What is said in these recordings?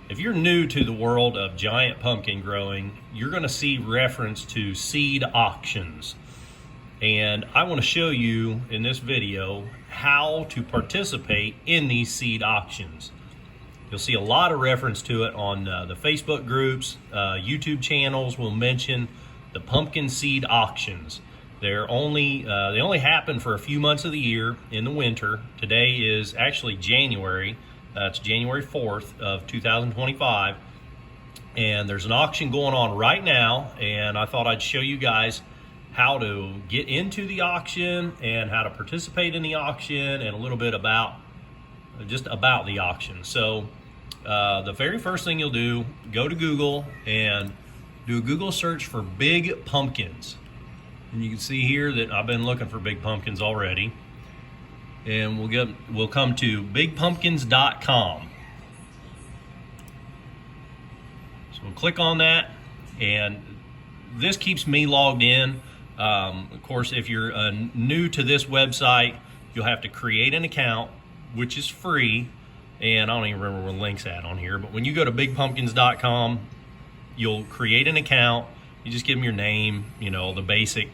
If you're new to the world of giant pumpkin growing, you're going to see reference to seed auctions. And I want to show you in this video how to participate in these seed auctions. You'll see a lot of reference to it on the Facebook groups, YouTube channels will mention the pumpkin seed auctions. They only happen for a few months of the year in the winter. Today is actually January. It's January 4th of 2025. And there's an auction going on right now. And I thought I'd show you guys how to get into the auction and how to participate in the auction and a little bit about the auction. So the very first thing you'll do, go to Google and do a Google search for big pumpkins. And you can see here that I've been looking for big pumpkins already. And we'll come to bigpumpkins.com. So we'll click on that, and this keeps me logged in. Of course, if you're new to this website, you'll have to create an account, which is free. And I don't even remember where the link's at on here, but when you go to bigpumpkins.com, you'll create an account. You just give them your name, the basic,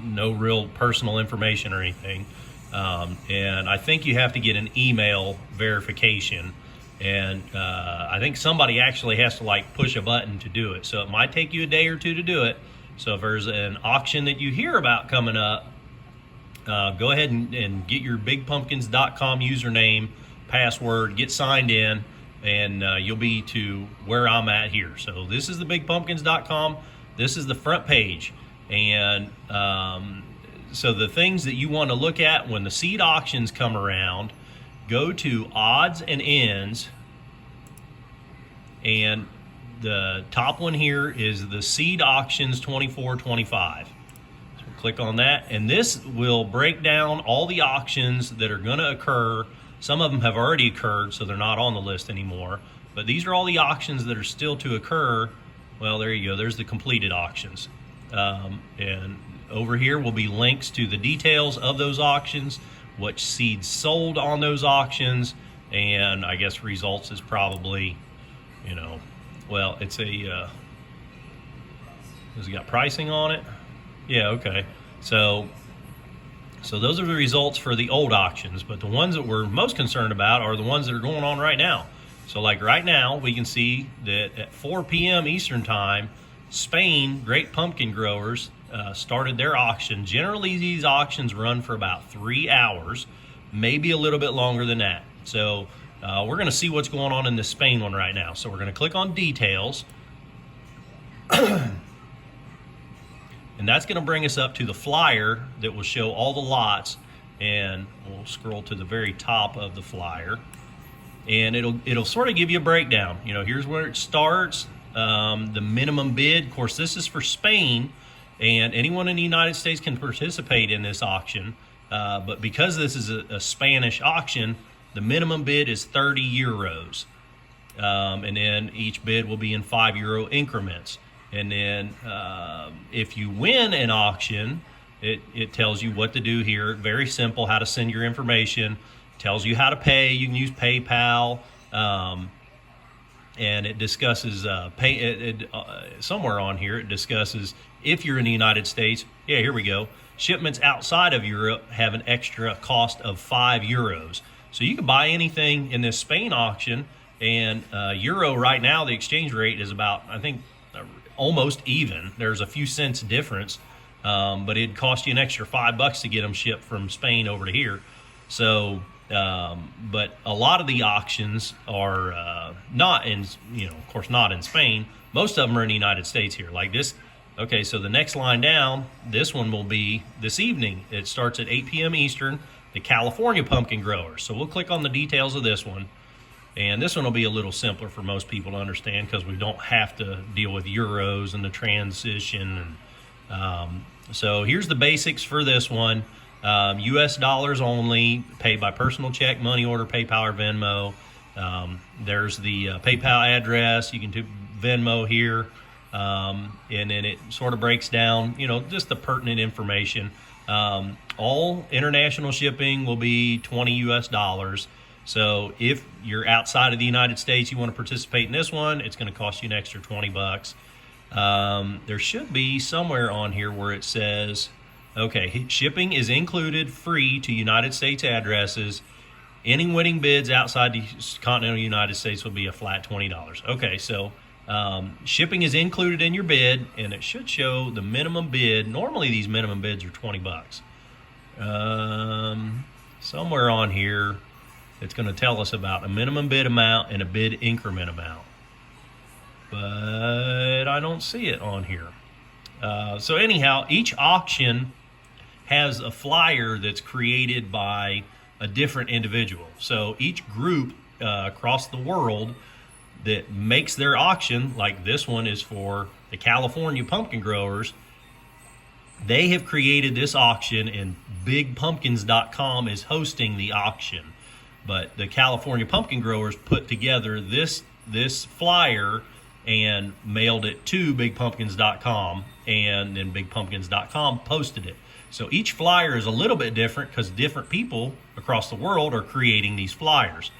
no real personal information or anything. And I think you have to get an email verification. And I think somebody actually has to push a button to do it. So it might take you a day or two to do it. So if there's an auction that you hear about coming up, go ahead and get your bigpumpkins.com username, password, get signed in, and you'll be to where I'm at here. So this is the bigpumpkins.com. This is the front page. And so the things that you want to look at when the seed auctions come around, go to odds and ends. And the top one here is the seed auctions 24-25. So click on that. And this will break down all the auctions that are going to occur. Some of them have already occurred, so they're not on the list anymore. But these are all the auctions that are still to occur. Well, there you go. There's the completed auctions. And over here will be links to the details of those auctions, what seeds sold on those auctions, and I guess results is probably, well, it's has it got pricing on it? Yeah, okay. So those are the results for the old auctions, but the ones that we're most concerned about are the ones that are going on right now. So right now, we can see that at 4 p.m. Eastern time, Spain, great pumpkin growers, started their auction. Generally, these auctions run for about 3 hours, maybe a little bit longer than that. So we're going to see what's going on in the Spain one right now. So we're going to click on details. And that's going to bring us up to the flyer that will show all the lots. And we'll scroll to the very top of the flyer. And it'll sort of give you a breakdown. Here's where it starts. The minimum bid, of course, this is for Spain, and anyone in the United States can participate in this auction. But because this is a Spanish auction, the minimum bid is 30 euros. And then each bid will be in €5 increments. And then if you win an auction, it tells you what to do here. Very simple, how to send your information. Tells you how to pay. You can use PayPal. And it discusses somewhere on here, it discusses if you're in the United States. Yeah, here we go. Shipments outside of Europe have an extra cost of €5. So you can buy anything in this Spain auction, and euro right now, the exchange rate is about, I think, almost even. There's a few cents difference, but it'd cost you an extra $5 to get them shipped from Spain over to here. So but a lot of the auctions are not in, of course, not in Spain. Most of them are in the United States here, like this. Okay, so the next line down, this one will be this evening. It starts at 8 p.m. Eastern, the California pumpkin growers. So we'll click on the details of this one. And this one will be a little simpler for most people to understand because we don't have to deal with euros and the transition. And so here's the basics for this one. US dollars only, paid by personal check, money order, PayPal, or Venmo. There's the PayPal address. You can do Venmo here. And then it sort of breaks down, just the pertinent information. All international shipping will be $20 US. So if you're outside of the United States, you want to participate in this one, it's going to cost you an extra $20. There should be somewhere on here where it says, okay, shipping is included free to United States addresses. Any winning bids outside the continental United States will be a flat $20. Okay, so shipping is included in your bid, and it should show the minimum bid. Normally these minimum bids are $20. Somewhere on here, it's going to tell us about a minimum bid amount and a bid increment amount. But I don't see it on here. So anyhow, each auction has a flyer that's created by a different individual. So each group across the world that makes their auction, like this one is for the California pumpkin growers, they have created this auction, and bigpumpkins.com is hosting the auction. But the California pumpkin growers put together this flyer and mailed it to bigpumpkins.com, and then bigpumpkins.com posted it. So each flyer is a little bit different because different people across the world are creating these flyers.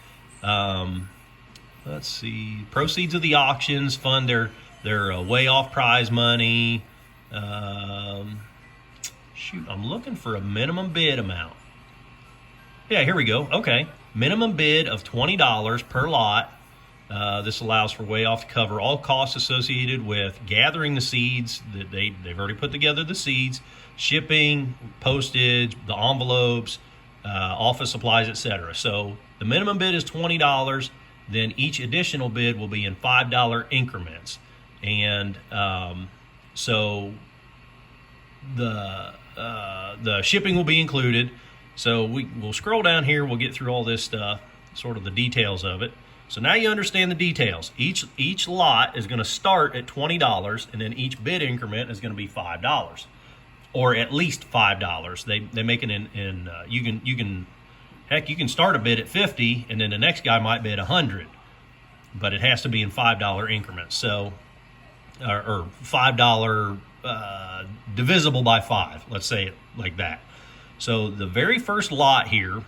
Let's see. Proceeds of the auctions fund their way off prize money. Shoot, I'm looking for a minimum bid amount. Yeah, here we go. Okay. Minimum bid of $20 per lot. This allows for way off to cover all costs associated with gathering the seeds. That they've already put together the seeds, shipping, postage, the envelopes, office supplies, etc. So the minimum bid is $20. Then each additional bid will be in $5 increments, and so the shipping will be included. So we'll scroll down here. We'll get through all this stuff, sort of the details of it. So now you understand the details. Each lot is going to start at $20, and then each bid increment is going to be $5, or at least $5. They make it in you can start a bid at 50, and then the next guy might bid 100, but it has to be in $5 increments. So or $5 divisible by 5. Let's say it like that. So the very first lot here,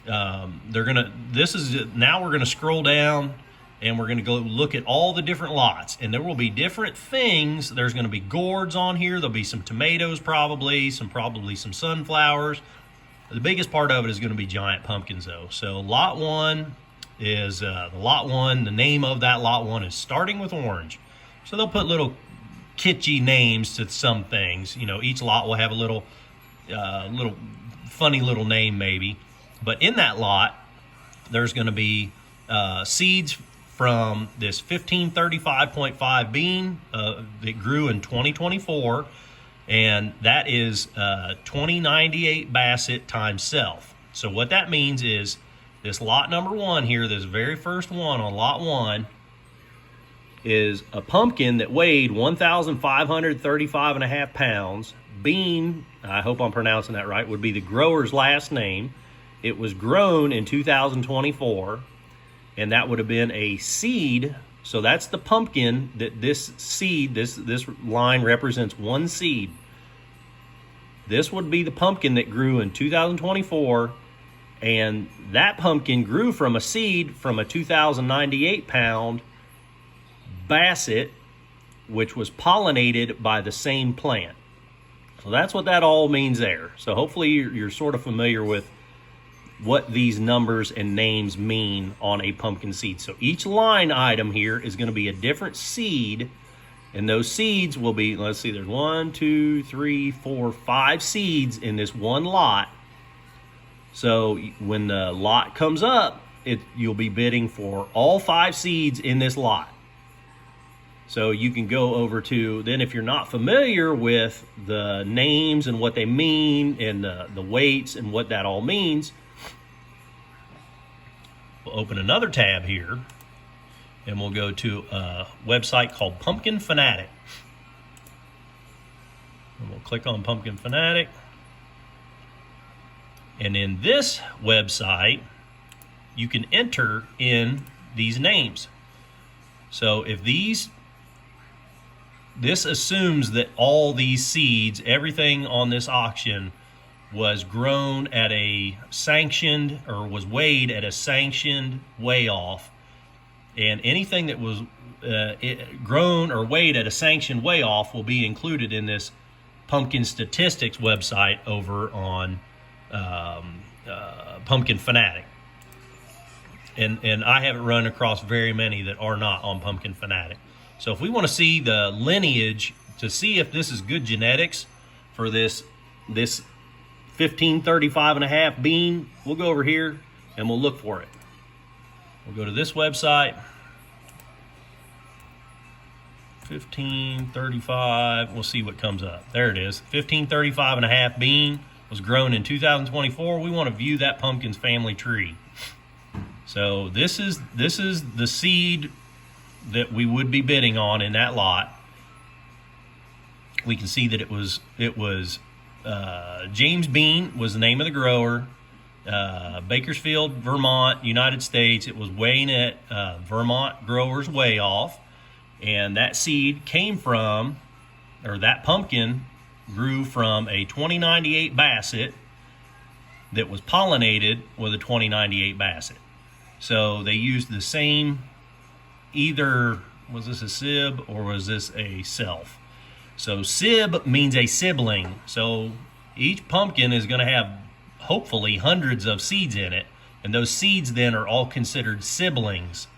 now we're gonna scroll down, and we're gonna go look at all the different lots, and there will be different things. There's gonna be gourds on here. There'll be some tomatoes, probably some sunflowers. The biggest part of it is going to be giant pumpkins, though. So lot one is the name of that lot one is starting with orange. So they'll put little kitschy names to some things. Each lot will have a little funny little name maybe. But in that lot, there's going to be seeds from this 1535.5 bean that grew in 2024. And that is 2098 Bassett times self. So what that means is this lot number one here, this very first one on lot one, is a pumpkin that weighed 1,535.5 pounds. Bean, I hope I'm pronouncing that right, would be the grower's last name. It was grown in 2024, and that would have been a seed. So that's the pumpkin that this seed, this line represents one seed. This would be the pumpkin that grew in 2024, and that pumpkin grew from a seed from a 2,098 pound Bassett, which was pollinated by the same plant. So that's what that all means there. So hopefully you're sort of familiar with what these numbers and names mean on a pumpkin seed. So each line item here is going to be a different seed, and those seeds will be, let's see, there's 1, 2, 3, 4, 5 seeds in this one lot. So when the lot comes up, you'll be bidding for all 5 seeds in this lot. So you can go over to, then if you're not familiar with the names and what they mean and the weights and what that all means, we'll open another tab here, and we'll go to a website called Pumpkin Fanatic. And we'll click on Pumpkin Fanatic. And in this website, you can enter in these names. So if this assumes that all these seeds, everything on this auction, was grown at a sanctioned, or was weighed at a sanctioned weigh off, and anything that was grown or weighed at a sanctioned weigh off will be included in this pumpkin statistics website over on Pumpkin Fanatic. And I haven't run across very many that are not on Pumpkin Fanatic. So if we want to see the lineage to see if this is good genetics for this 1535.5 bean, we'll go over here and we'll look for it. We'll go to this website, 1535. We'll see what comes up. There it is. 1535.5 bean was grown in 2024. We want to view that pumpkin's family tree. So this is the seed that we would be bidding on in that lot. We can see that it was James Bean was the name of the grower. Bakersfield, Vermont, United States. It was weighing at Vermont Growers Weigh Off, and that seed came from, or that pumpkin grew from a 2098 Basset that was pollinated with a 2098 Basset. So they used the same, either was this a sib or was this a self? So sib means a sibling. So each pumpkin is going to have hopefully hundreds of seeds in it, and those seeds then are all considered siblings.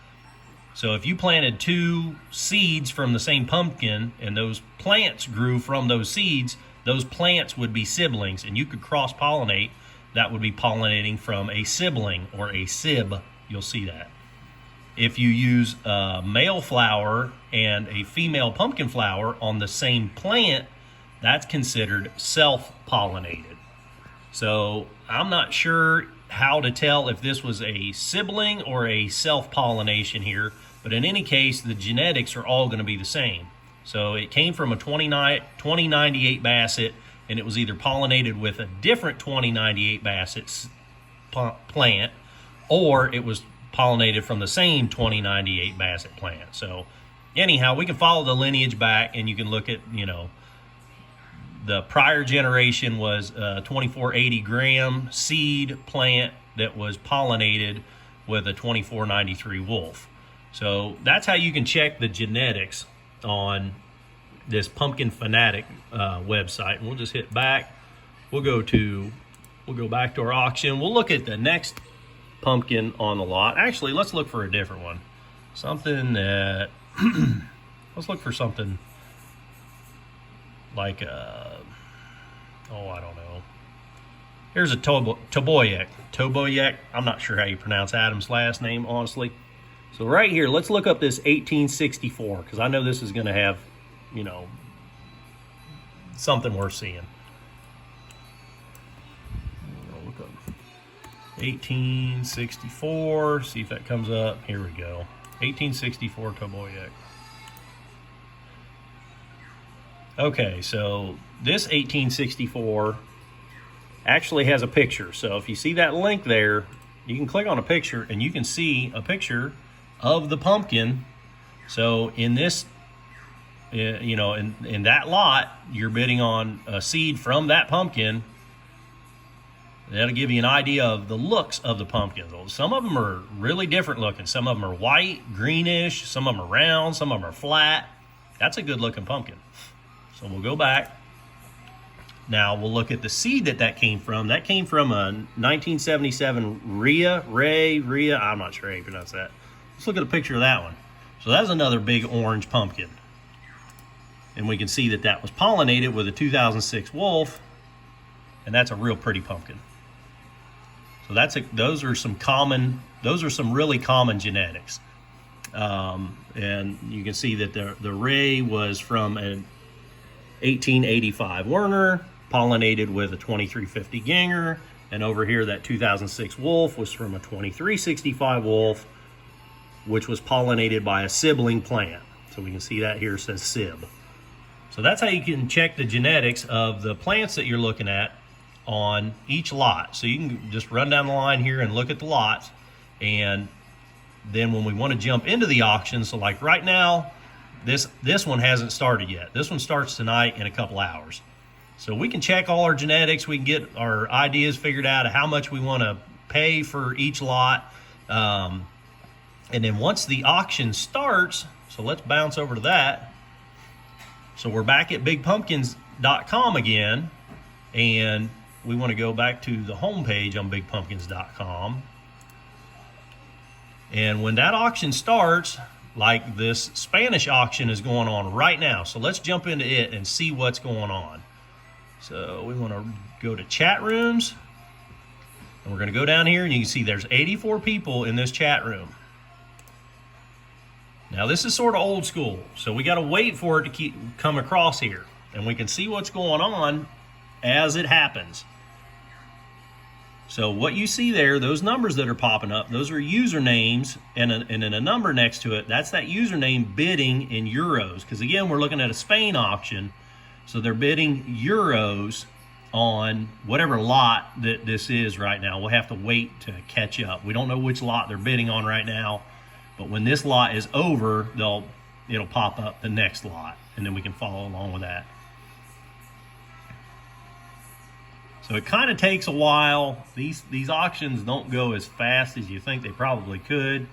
So if you planted 2 seeds from the same pumpkin and those plants grew from those seeds, those plants would be siblings, and you could cross-pollinate. That would be pollinating from a sibling or a sib. You'll see that. If you use a male flower and a female pumpkin flower on the same plant, that's considered self-pollinated. So I'm not sure how to tell if this was a sibling or a self-pollination here, but in any case, the genetics are all going to be the same. So it came from a 2098 Basset, and it was either pollinated with a different 2098 Basset plant, or it was pollinated from the same 2098 Basset plant. So anyhow, we can follow the lineage back, and you can look at, the prior generation was a 2480 gram seed plant that was pollinated with a 2493 Wolf. So that's how you can check the genetics on this Pumpkin Fanatic website. And we'll just hit back. We'll go back to our auction. We'll look at the next pumpkin on the lot. Actually, let's look for a different one. Something that let's look for something like I don't know. Here's a Toboyek. Toboyek. I'm not sure how you pronounce Adam's last name, honestly. So right here, let's look up this 1864, because I know this is going to have, something worth seeing. I'll look up 1864, see if that comes up. Here we go. 1864 Toboyek. Okay, so this 1864 actually has a picture. So if you see that link there, you can click on a picture and you can see a picture of the pumpkin. So in this, in that lot, you're bidding on a seed from that pumpkin. That'll give you an idea of the looks of the pumpkins. Some of them are really different looking. Some of them are white, greenish. Some of them are round. Some of them are flat. That's a good looking pumpkin. So we'll go back. Now we'll look at the seed that came from. That came from a 1977 Rhea. I'm not sure how you pronounce that. Let's look at a picture of that one. So that's another big orange pumpkin. And we can see that was pollinated with a 2006 Wolf. And that's a real pretty pumpkin. So those are some really common genetics. And you can see that the Ray was from an 1885 Werner, pollinated with a 2350 Ganger, and over here that 2006 Wolf was from a 2365 Wolf, which was pollinated by a sibling plant. So we can see that here says sib. So that's how you can check the genetics of the plants that you're looking at on each lot. So you can just run down the line here and look at the lots, and then when we want to jump into the auction, so like right now, this one hasn't started yet. This one starts tonight in a couple hours. So we can check all our genetics. We can get our ideas figured out of how much we want to pay for each lot. And then once the auction starts, so let's bounce over to that. So we're back at bigpumpkins.com again, and we want to go back to the home page on bigpumpkins.com. And when that auction starts, like this Spanish auction is going on right now. So let's jump into it and see what's going on. So we want to go to chat rooms, and we're going to go down here, and you can see there's 84 people in this chat room. Now this is sort of old school, so we got to wait for it to come across here, and we can see what's going on as it happens. So what you see there, those numbers that are popping up, those are usernames, and then a number next to it. That's that username bidding in euros, because again, we're looking at a Spain auction, so they're bidding euros on whatever lot that this is right now. We'll have to wait to catch up. We don't know which lot they're bidding on right now. But when this lot is over, it'll pop up the next lot, and then we can follow along with that. So it kind of takes a while. These auctions don't go as fast as you think they probably could.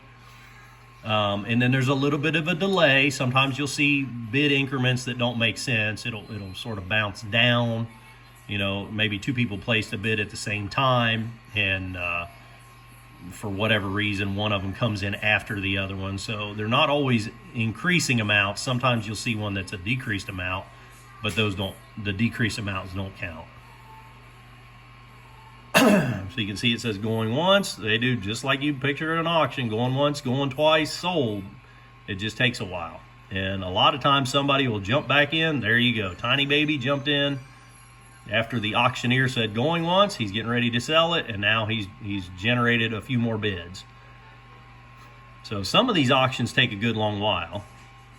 And then there's a little bit of a delay. Sometimes you'll see bid increments that don't make sense. It'll sort of bounce down. You know, maybe two people placed a bid at the same time, and for whatever reason, one of them comes in after the other one. So they're not always increasing amounts. Sometimes you'll see one that's a decreased amount, but the decreased amounts don't count. So you can see it says going once. They do just like you picture at an auction, going once, going twice, sold. It just takes a while. And a lot of times somebody will jump back in. There you go. Tiny Baby jumped in after the auctioneer said going once. He's getting ready to sell it, and now he's generated a few more bids. So some of these auctions take a good long while.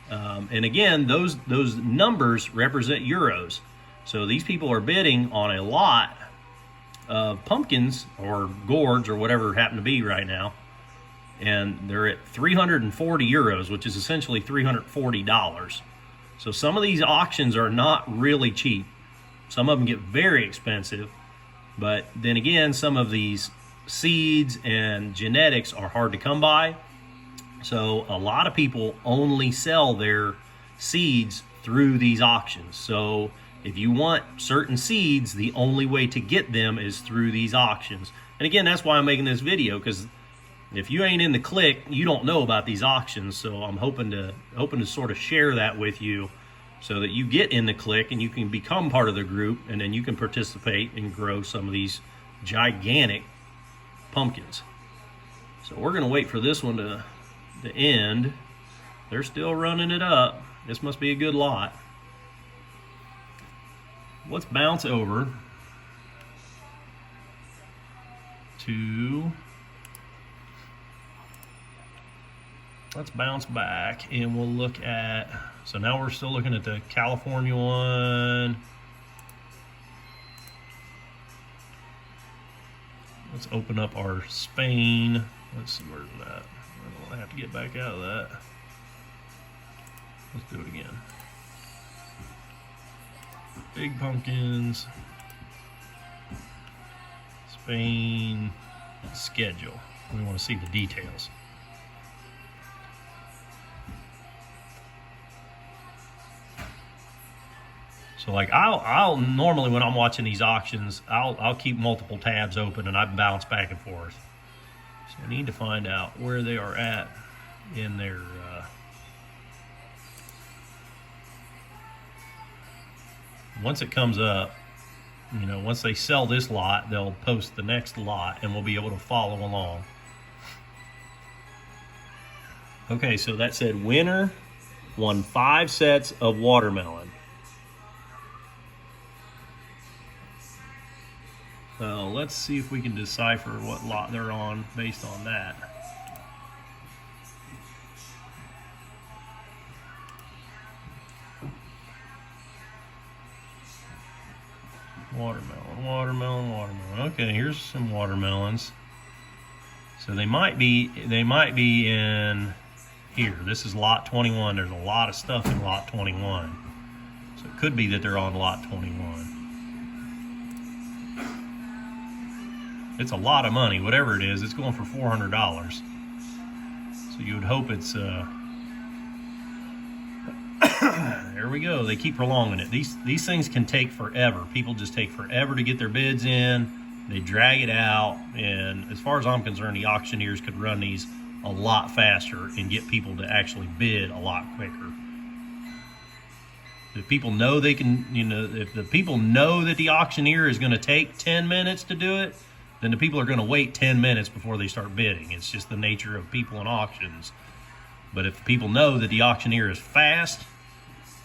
And again, those numbers represent euros. So these people are bidding on a lot of pumpkins or gourds or whatever it happen to be right now, and they're at 340 euros, which is essentially $340. So some of these auctions are not really cheap. Some of them get very expensive, but then again, some of these seeds and genetics are hard to come by. So a lot of people only sell their seeds through these auctions. So if you want certain seeds, the only way to get them is through these auctions. And again, that's why I'm making this video, because if you ain't in the clique, you don't know about these auctions. So I'm hoping to sort of share that with you, so that you get in the clique and you can become part of the group, and then you can participate and grow some of these gigantic pumpkins. So we're going to wait for this one to end. They're still running it up. This must be a good lot. Let's bounce over to, let's bounce back, and we'll look at, so now we're still looking at the California one. Let's open up our Spain. Let's see where's that. I don't have to get back out of that. Let's do it again. Big Pumpkins, Spain, schedule. We want to see the details. So like I'll normally, when I'm watching these auctions, I'll keep multiple tabs open and I bounce back and forth. So I need to find out where they are at in their once it comes up, you know, once they sell this lot, they'll post the next lot and we'll be able to follow along. Okay, so that said winner won 5 sets of watermelon. So let's see if we can decipher what lot they're on based on that. Watermelon, watermelon, watermelon. Okay, here's some watermelons. So they might be in here. This is lot 21. There's a lot of stuff in lot 21. So it could be that they're on lot 21. It's a lot of money, whatever it is. It's going for $400. So you would hope it's. There we go. They keep prolonging it. These things can take forever. People just take forever to get their bids in. They drag it out, and as far as I'm concerned, the auctioneers could run these a lot faster and get people to actually bid a lot quicker. If people know they can, if the people know that the auctioneer is going to take 10 minutes to do it, then the people are going to wait 10 minutes before they start bidding. It's just the nature of people in auctions. But if people know that the auctioneer is fast,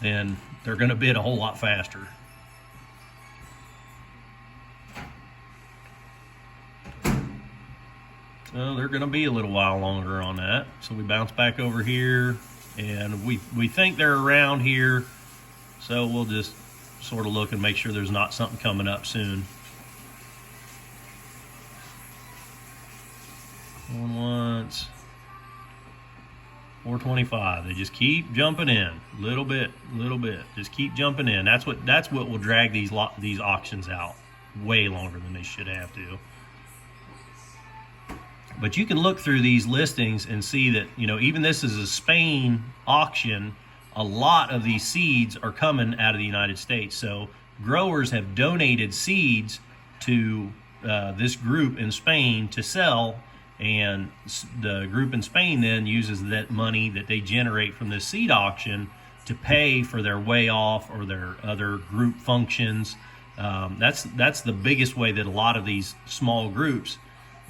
then they're going to bid a whole lot faster. So they're going to be a little while longer on that. So we bounce back over here, and we think they're around here. So we'll just sort of look and make sure there's not something coming up soon. Going once. 425. They just keep jumping in, little bit. Just keep jumping in. That's what will drag these auctions out way longer than they should have to. But you can look through these listings and see that, even this is a Spain auction, a lot of these seeds are coming out of the United States. So growers have donated seeds to this group in Spain to sell, and the group in Spain then uses that money that they generate from this seed auction to pay for their way off or their other group functions. That's the biggest way that a lot of these small groups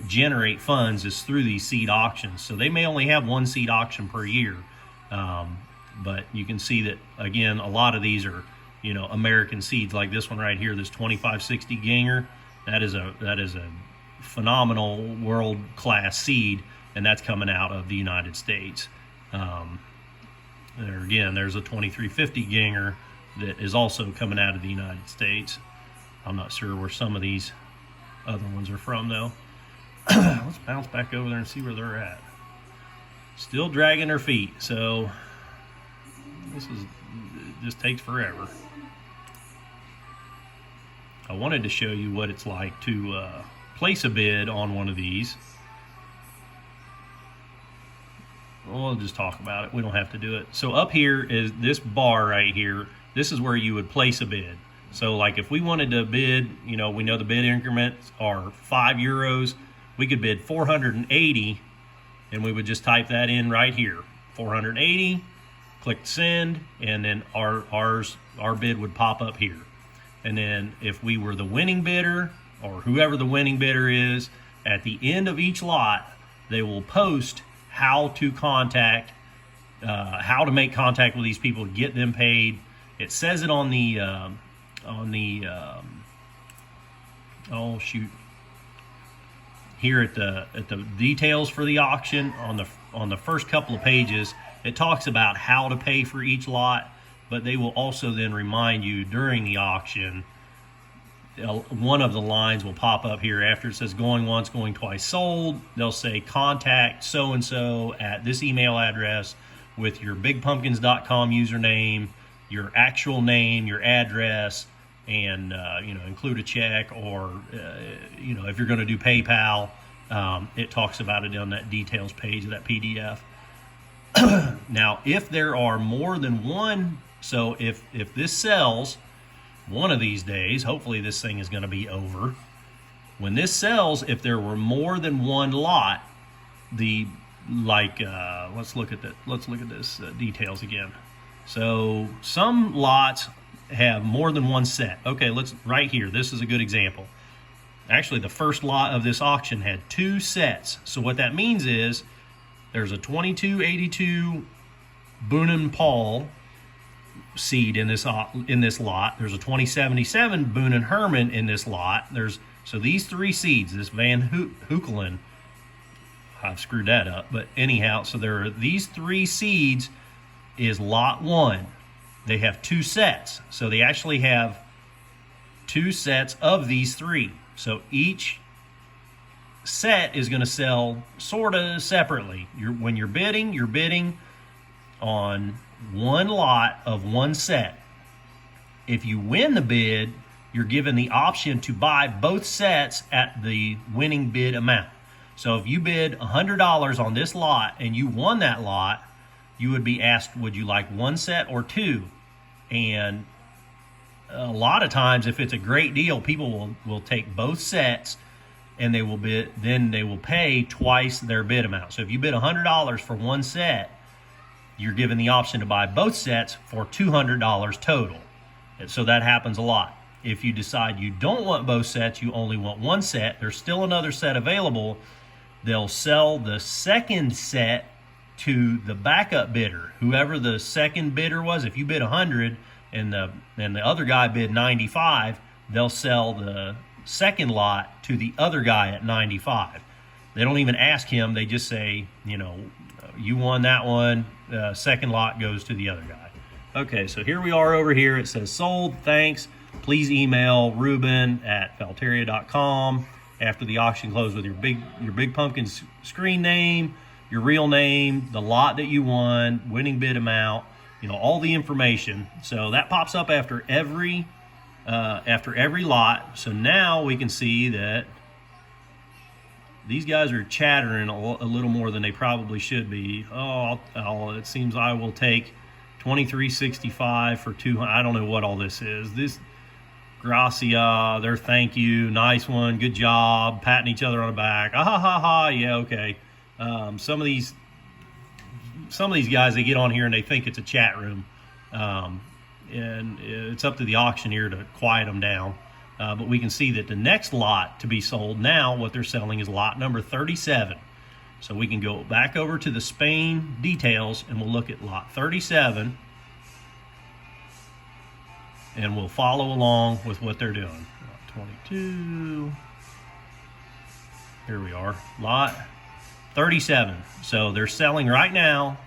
generate funds, is through these seed auctions. So they may only have one seed auction per year, but you can see that, again, a lot of these are American seeds, like this one right here, this 2560 Ginger. That is a phenomenal world-class seed, and that's coming out of the United States. There's a 2350 Ginger that is also coming out of the United States. I'm not sure where some of these other ones are from, though. Let's bounce back over there and see where they're at. Still dragging their feet, so it just takes forever. I wanted to show you what it's like to place a bid on one of these. We'll just talk about it. We don't have to do it. So up here is this bar right here. This is where you would place a bid. So like if we wanted to bid, we know the bid increments are €5. We could bid 480, and we would just type that in right here, 480, click send, and then our bid would pop up here. And then if we were the winning bidder, or whoever the winning bidder is, at the end of each lot, they will post how to make contact with these people, get them paid. It says it on the here at the details for the auction, on the first couple of pages, it talks about how to pay for each lot, but they will also then remind you during the auction. One of the lines will pop up here after it says going once, going twice sold. They'll say contact so-and-so at this email address with your bigpumpkins.com username, your actual name, your address, and include a check, or if you're going to do PayPal, it talks about it on that details page of that PDF. Now, if there are more than one, so if this sells one of these days, hopefully this thing is going to be over. When this sells, if there were more than one lot, let's look at this details again. So some lots have more than one set. Okay, right here, this is a good example. Actually, the first lot of this auction had 2 sets. So what that means is there's a 2282 Boone & Paul seed in this lot. There's a 2077 Boone & Herman in this lot. So these 3 seeds, this Van Hoekelen, I've screwed that up, but anyhow, so there are these 3 seeds is lot 1. They have 2 sets, so they actually have 2 sets of these 3. So each set is going to sell sort of separately. When you're bidding on one lot of one set. If you win the bid, you're given the option to buy both sets at the winning bid amount. So if you bid $100 on this lot and you won that lot, you would be asked, would you like one set or two? And a lot of times, if it's a great deal, people will take both sets, and they will bid, then they will pay twice their bid amount. So if you bid $100 for one set, you're given the option to buy both sets for $200 total. And so that happens a lot. If you decide you don't want both sets, you only want one set, there's still another set available. They'll sell the second set to the backup bidder, whoever the second bidder was. If you bid 100 and the other guy bid 95, they'll sell the second lot to the other guy at 95. They don't even ask him. They just say, you know, you won that one. Second lot goes to the other guy. Okay, so here we are over here. It says sold. Thanks. Please email Ruben@Valteria.com after the auction closed with your big pumpkin screen name, your real name, the lot that you won, winning bid amount, you know, all the information. So that pops up after every lot. So now we can see that these guys are chattering a little more than they probably should be. Oh, it seems I will take $23.65 for 200. I don't know what all this is. This Gracia, their thank you, nice one, good job, patting each other on the back. Ah ha ha ha, yeah, okay. Some of these guys, they get on here and they think it's a chat room, and it's up to the auctioneer to quiet them down. But we can see that the next lot to be sold now, what they're selling is lot number 37. So we can go back over to the Spain details and we'll look at lot 37, and we'll follow along with what they're doing. Lot 22. Here we are, lot 37. So they're selling right now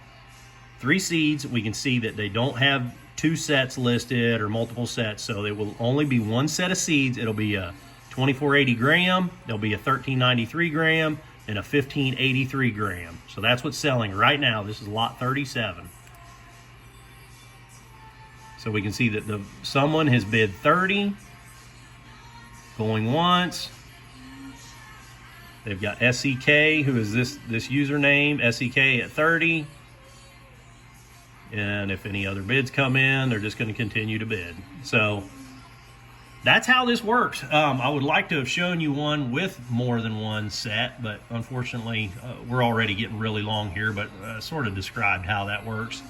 3 seeds. We can see that they don't have 2 sets listed or multiple sets, so they will only be 1 set of seeds. It'll be a 2480 gram, there'll be a 1393 gram, and a 1583 gram. So that's what's selling right now. This is lot 37. So we can see that someone has bid 30, going once. They've got SEK, who is this username, SEK at 30. And if any other bids come in, they're just going to continue to bid. So that's how this works. I would like to have shown you one with more than one set, but unfortunately, we're already getting really long here, but sort of described how that works.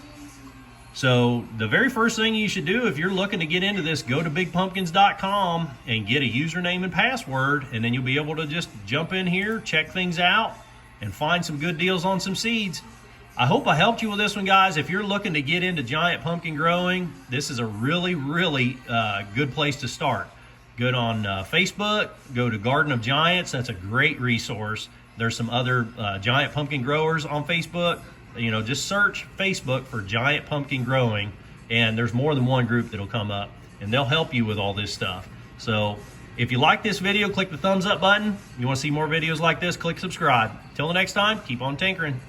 So the very first thing you should do if you're looking to get into this, go to bigpumpkins.com and get a username and password, and then you'll be able to just jump in here, check things out, and find some good deals on some seeds. I hope I helped you with this one, guys. If you're looking to get into giant pumpkin growing, this is a really, really good place to start. Go on Facebook, go to Garden of Giants. That's a great resource. There's some other giant pumpkin growers on Facebook. You know, just search Facebook for giant pumpkin growing, and there's more than one group that'll come up, and they'll help you with all this stuff. So if you like this video, click the thumbs up button. You want to see more videos like this, click subscribe. Till the next time, keep on tinkering.